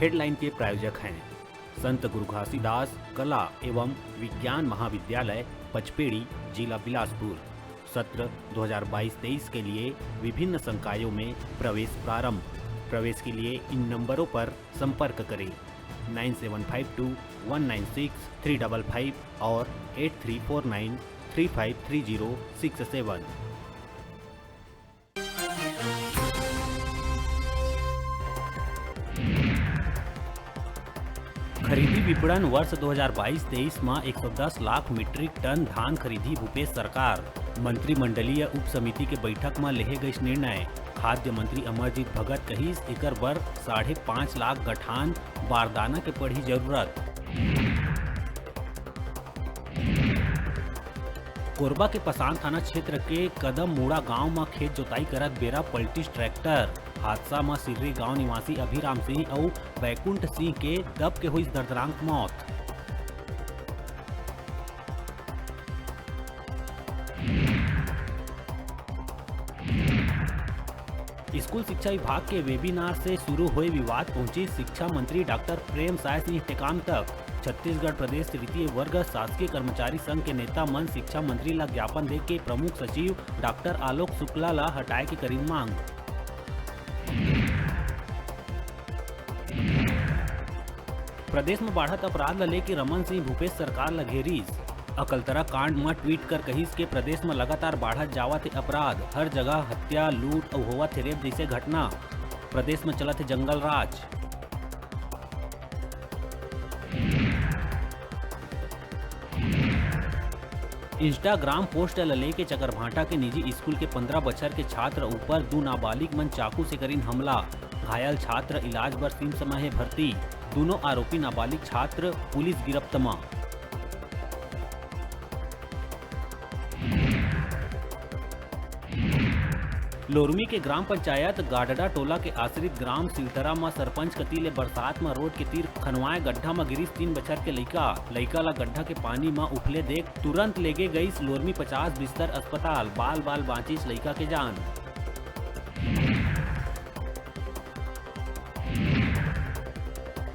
Headline के प्रायोजक हैं संत गुरु घासीदास कला एवं विज्ञान महाविद्यालय पचपेड़ी, जिला बिलासपुर। सत्र 2022-23 के लिए विभिन्न संकायों में प्रवेश प्रारंभ। प्रवेश के लिए इन नंबरों पर संपर्क करें 9752196355 और 8349353067। खरीदी विपणन वर्ष 2022-23 में 110 लाख मीट्रिक टन धान खरीदी भूपेश सरकार। मंत्रिमंडलीय उप समिति के बैठक में लेहे गए निर्णय। खाद्य मंत्री अमरजीत भगत कहिस एकर बर 5.5 लाख गठान बारदाना के पड़ी जरूरत। कोरबा के पसान थाना क्षेत्र के कदम मूड़ा गांव में खेत जोताई करत बेरा पलटिस ट्रैक्टर। हादसा में सिर्री गांव निवासी अभिराम सिंह और बैकुंठ सिंह के दब के हुई दर्दनाक मौत। स्कूल शिक्षा विभाग के वेबिनार से शुरू हुए विवाद पहुंची शिक्षा मंत्री डॉक्टर प्रेम साय सिंह टेकाम तक। छत्तीसगढ़ प्रदेश तृतीय वर्ग शासकीय कर्मचारी संघ के नेता मन शिक्षा मंत्री ला ज्ञापन दे के प्रमुख सचिव डॉक्टर आलोक शुक्ला ला हटाए के करीन मांग। प्रदेश में बढ़त अपराध ला लेके रमन सिंह भूपेश सरकार ला घेरीस। अकलतरा कांड में ट्वीट कर कहिस के प्रदेश में लगातार बढ़त जावत अपराध, हर जगह हत्या, लूट और होवत रेप जैसे घटना। प्रदेश में चलत है जंगल राज। इंस्टाग्राम पोस्ट लेके चकरभाटा के निजी स्कूल के 15 बछर के छात्र ऊपर 2 नाबालिग मन चाकू से करीन हमला। घायल छात्र इलाज बर सिम समय है भर्ती। दोनों आरोपी नाबालिग छात्र पुलिस गिरफ्त में। लोरमी के ग्राम पंचायत गाडडा टोला के आश्रित ग्राम सिलतरा में सरपंच कतीले बरसात में रोड के तीर खनवाए गड्ढा में गिरीस 3 बछर के लइका ला गड्ढा के पानी में उफले देख तुरंत लेगे गई लोरमी 50 बिस्तर अस्पताल। बाल बांचिस लइका के जान।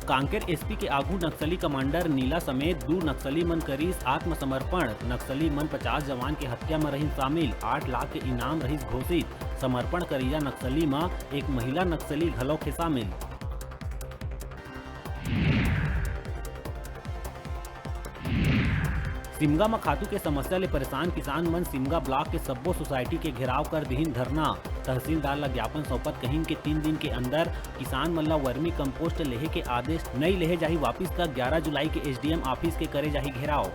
कांकेर एसपी के आगू नक्सली कमांडर नीला समेत 2 नक्सली मन करीस आत्मसमर्पण। नक्सली मन 50 जवान के हत्या में रही शामिल। 8 लाख के इनाम रही घोषित। समर्पण करिया नक्सली में एक महिला नक्सली घलो के शामिल। सिमगा में खातू के समस्या ले परेशान किसान मन सिमगा ब्लॉक के सब्बो सोसाइटी के घेराव कर दिहिन धरना। तहसीलदार ला ज्ञापन सौंपत कहिन के 3 दिन के अंदर किसान मन ला वर्मी कंपोस्ट लेहे के आदेश नहीं लेहे जाही वापिस तक 11 जुलाई के एसडीएम ऑफिस के करे जाही घेराव।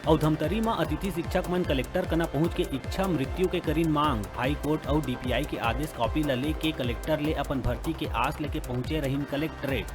और धमतरी में अतिथि शिक्षक मन कलेक्टर कना पहुंच के इच्छा मृत्यु के करीन मांग। हाई कोर्ट और डीपीआई के आदेश कॉपी ला ले के कलेक्टर ले अपन भर्ती के आस लेके पहुंचे रहीन कलेक्ट्रेट।